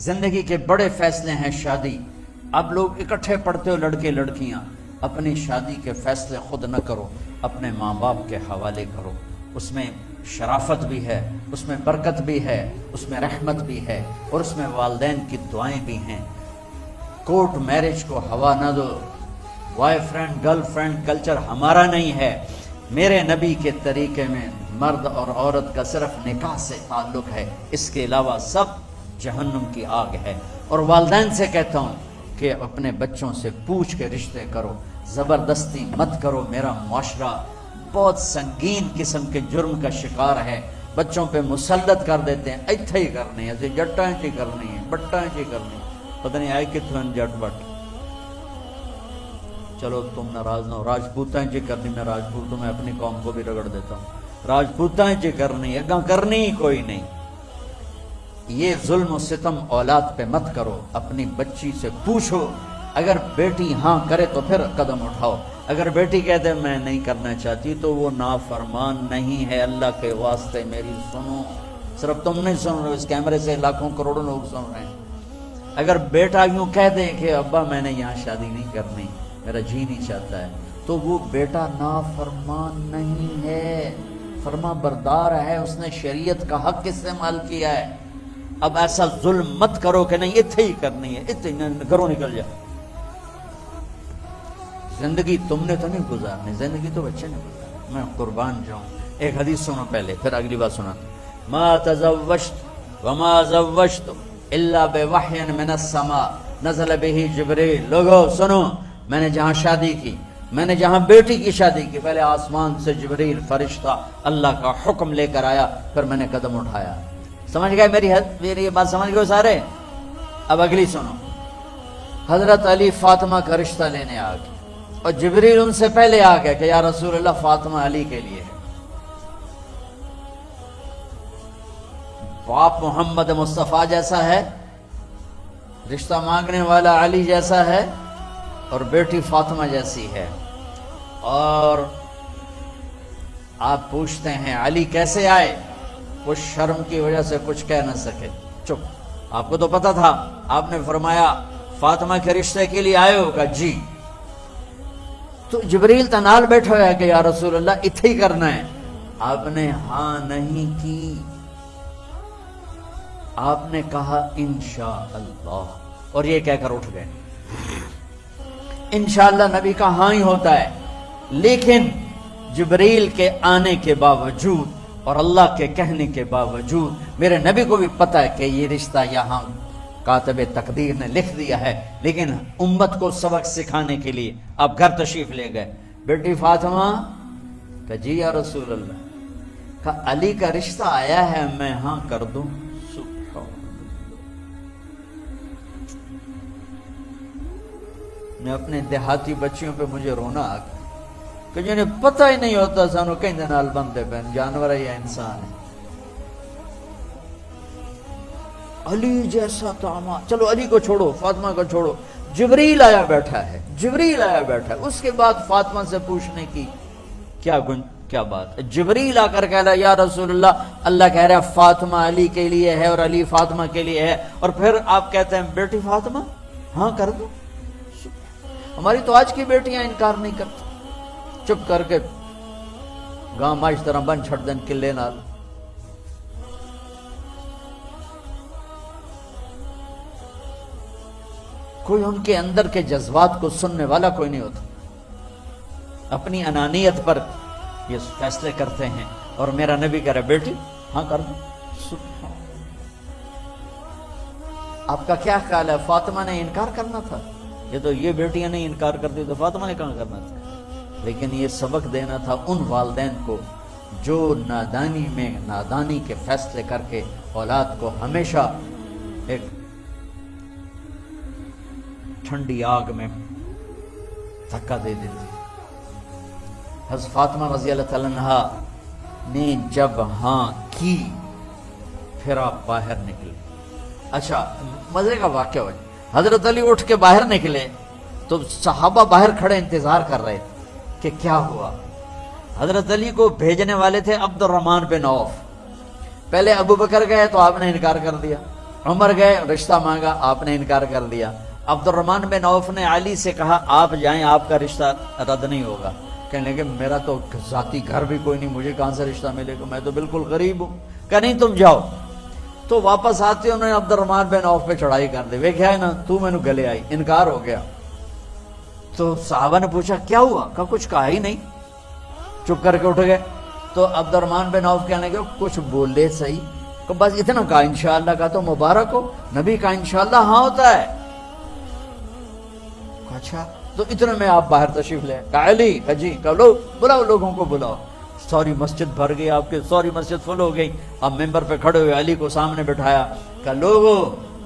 زندگی کے بڑے فیصلے ہیں شادی. اب لوگ اکٹھے پڑھتے ہو لڑکے لڑکیاں، اپنی شادی کے فیصلے خود نہ کرو، اپنے ماں باپ کے حوالے کرو. اس میں شرافت بھی ہے، اس میں برکت بھی ہے، اس میں رحمت بھی ہے، اور اس میں والدین کی دعائیں بھی ہیں. کورٹ میرج کو ہوا نہ دو. Boyfriend girlfriend culture ہمارا نہیں ہے. میرے نبی کے طریقے میں مرد اور عورت کا صرف نکاح سے تعلق ہے، اس کے علاوہ سب جہنم کی آگ ہے. اور والدین سے کہتا ہوں کہ اپنے بچوں سے پوچھ کے رشتے کرو، زبردستی مت کرو. میرا معاشرہ بہت سنگین قسم کے جرم کا شکار ہے. بچوں پہ مسلط کر دیتے ہیں، ایتھے ہی کرنی ہے، جٹائیں چی کرنی ہے، بٹائیں چی کرنی ہے، پتہ نہیں آئے کتنے جٹ بٹ. چلو تم ناراض نہ ہو، راجپوتائیں چی کرنی، میں راجپوتوں میں اپنی قوم کو بھی رگڑ دیتا ہوں. راجپوتائیں چی کرنی ہے، کرنی ہی کوئی نہیں. یہ ظلم و ستم اولاد پہ مت کرو. اپنی بچی سے پوچھو، اگر بیٹی ہاں کرے تو پھر قدم اٹھاؤ. اگر بیٹی کہتے میں نہیں کرنا چاہتی تو وہ نافرمان نہیں ہے. اللہ کے واسطے میری سنو، صرف تم نہیں سن رہے، اس کیمرے سے لاکھوں کروڑوں لوگ سن رہے ہیں. اگر بیٹا یوں کہہ دے کہ ابا میں نے یہاں شادی نہیں کرنی، میرا جی نہیں چاہتا ہے، تو وہ بیٹا نافرمان نہیں ہے، فرما بردار ہے. اس نے شریعت کا حق استعمال کیا ہے. اب ایسا ظلم مت کرو کہ نہیں اتھے ہی کرنی ہے، اتھے گھروں نکل جا. زندگی تم نے تو نہیں گزارنی، زندگی تو بچے نے گزارنی. میں قربان جاؤں. ایک حدیث سنو پہلے، پھر اگلی بات سنا. ما تزوجت وما زوجت الا بوحی من السماء نزل به جبریل. لوگو سنو، میں نے جہاں شادی کی، میں نے جہاں بیٹی کی شادی کی، پہلے آسمان سے جبریل فرشتہ اللہ کا حکم لے کر آیا، پھر میں نے قدم اٹھایا. سمجھ گئے میری یہ بات سمجھ گئے سارے؟ اب اگلی سنو. حضرت علی فاطمہ کا رشتہ لینے آ گئے، اور جبریل ان سے پہلے آ گیا کہ یا رسول اللہ فاطمہ علی کے لیے ہے. باپ محمد مصطفیٰ جیسا ہے، رشتہ مانگنے والا علی جیسا ہے، اور بیٹی فاطمہ جیسی ہے. اور آپ پوچھتے ہیں علی کیسے آئے؟ وہ شرم کی وجہ سے کچھ کہہ نہ سکے، چپ. آپ کو تو پتا تھا، آپ نے فرمایا فاطمہ کے رشتے کے لیے آئے ہو؟ کہا جی. تو جبریل تنال بیٹھا ہوا ہے کہ یا رسول اللہ اتھے ہی کرنا ہے. آپ نے ہاں نہیں کی، آپ نے کہا انشاءاللہ، اور یہ کہہ کر اٹھ گئے. انشاءاللہ نبی کا ہاں ہی ہوتا ہے. لیکن جبریل کے آنے کے باوجود اور اللہ کے کہنے کے باوجود میرے نبی کو بھی پتا ہے کہ یہ رشتہ یہاں کاتب تقدیر نے لکھ دیا ہے. لیکن امت کو سبق سکھانے کے لیے آپ گھر تشریف لے گئے. بیٹی فاطمہ کہ جی یا رسول اللہ. کہا علی کا رشتہ آیا ہے، میں ہاں کر دوں؟ میں اپنے دیہاتی بچیوں پہ مجھے رونا آ گیا کہ جنہیں پتہ ہی نہیں ہوتا سانو کہیں نال بندے پہن جانور ہے یا انسان ہے. علی جیسا داماد، چلو علی کو چھوڑو، فاطمہ کو چھوڑو، جبریل آیا بیٹھا ہے، جبریل آیا بیٹھا ہے. اس کے بعد فاطمہ سے پوچھنے کی کیا بات ہے؟ جبریل آ کر کہہ رہا یا رسول اللہ، اللہ کہہ رہا ہے فاطمہ علی کے لیے ہے اور علی فاطمہ کے لیے ہے، اور پھر آپ کہتے ہیں بیٹی فاطمہ ہاں کر دو. ہماری تو آج کی بیٹیاں انکار نہیں کرتی، چپ کر کے گاں ماں اس طرح بن چھڑ دن کلے نال. کوئی ان کے اندر کے جذبات کو سننے والا کوئی نہیں ہوتا. اپنی انانیت پر یہ فیصلے کرتے ہیں. اور میرا نبی کہہ رہا بیٹی ہاں کر دو. آپ کا کیا خیال ہے فاطمہ نے انکار کرنا تھا؟ یہ تو یہ بیٹیاں نہیں انکار کرتی تو فاطمہ نے کہاں کرنا تھا؟ لیکن یہ سبق دینا تھا ان والدین کو جو نادانی میں نادانی کے فیصلے کر کے اولاد کو ہمیشہ ایک ٹھنڈی آگ میں دھکا دے دیتی. حضرت فاطمہ رضی اللہ تعالیٰ عنہا نے جب ہاں کی پھر آپ باہر نکلے. اچھا مزے کا واقعہ ہو. حضرت علی اٹھ کے باہر نکلے تو صحابہ باہر کھڑے انتظار کر رہے تھے کہ کیا ہوا. حضرت علی کو بھیجنے والے تھے عبد الرحمن بن عوف. پہلے ابو بکر گئے تو آپ نے انکار کر دیا. عمر گئے, رشتہ مانگا, آپ نے انکار کر دیا. عبدالرحمن بن عوف نے علی سے کہا آپ جائیں, آپ کا رشتہ رد نہیں ہوگا. کہنے لگے میرا تو ذاتی گھر بھی کوئی نہیں, مجھے کہاں سے رشتہ ملے گا, میں تو بالکل غریب ہوں. کہ نہیں تم جاؤ. تو واپس آتے انہوں نے عبدالرحمن بن عوف پہ چڑھائی کر دی. وہ کیا ہے نا, تو میں نے گلے آئی, انکار ہو گیا. تو صحابہ نے پوچھا کیا ہوا, کہا کچھ کہا ہی نہیں, چپ کر کے اٹھ گئے. تو عبدالرحمن بن عوف کہنے لگے کچھ بولے صحیح, کہ بس اتنا کہا انشاءاللہ کا تو مبارک ہو, نبی کا انشاءاللہ ہاں ہوتا ہے. اچھا تو اتنے میں آپ باہر تشریف لے. کہا علی, جی لو بلاؤ, لوگوں کو بلاؤ. سوری مسجد بھر گئی آپ کے, سوری مسجد فل ہو گئی. اب ممبر پہ کھڑے ہوئے علی کو سامنے بٹھایا. کہا لوگو,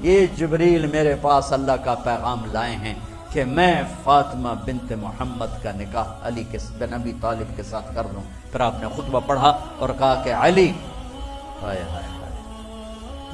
یہ جبریل میرے پاس اللہ کا پیغام لائے ہیں کہ میں فاطمہ بنت محمد کا نکاح علی بن ابی طالب کے ساتھ کر دوں. پھر آپ نے خطبہ پڑھا اور کہا کہ علی, ہائے ہائے ہائے,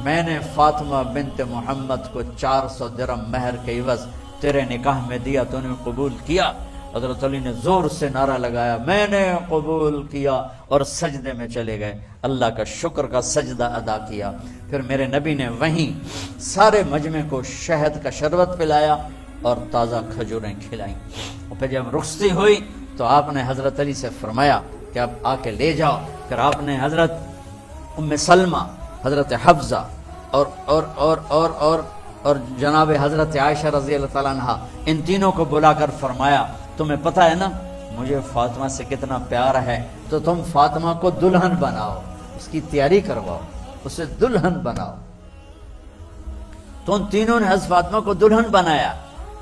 میں نے فاطمہ بنت محمد کو 400 درہم مہر کے عوض تیرے نکاح میں دیا, تو نے قبول کیا؟ حضرت علی نے زور سے نعرہ لگایا میں نے قبول کیا, اور سجدے میں چلے گئے, اللہ کا شکر کا سجدہ ادا کیا. پھر میرے نبی نے وہیں سارے مجمع کو شہد کا شربت پلایا اور تازہ کھجوریں کھلائیں. اور پھر جب رخصتی ہوئی تو آپ نے حضرت علی سے فرمایا کہ اب آ کے لے جاؤ. پھر آپ نے حضرت ام سلمہ, حضرت حفصہ اور اور اور اور اور اور جناب حضرت عائشہ رضی اللہ تعالیٰ عنہ, ان تینوں کو بلا کر فرمایا تمہیں پتہ ہے نا مجھے فاطمہ سے کتنا پیار ہے, تو تم فاطمہ کو دلہن بناؤ, اس کی تیاری کرواؤ, اسے دلہن بناؤ. تو ان تینوں نے حضرت فاطمہ کو دلہن بنایا.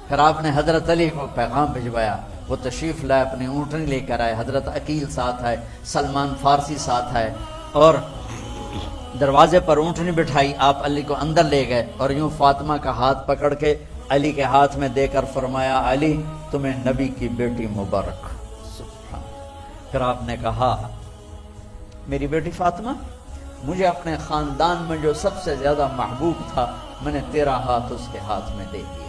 پھر آپ نے حضرت علی کو پیغام بھجوایا, وہ تشریف لائے, اپنی اونٹنی لے کر آئے. حضرت عقیل ساتھ ہے, سلمان فارسی ساتھ ہے, اور دروازے پر اونٹنی بٹھائی. آپ علی کو اندر لے گئے اور یوں فاطمہ کا ہاتھ پکڑ کے علی کے ہاتھ میں دے کر فرمایا علی تمہیں نبی کی بیٹی مبارک. سبحان. پھر آپ نے کہا میری بیٹی فاطمہ, مجھے اپنے خاندان میں جو سب سے زیادہ محبوب تھا, میں نے تیرا ہاتھ اس کے ہاتھ میں دے دیا.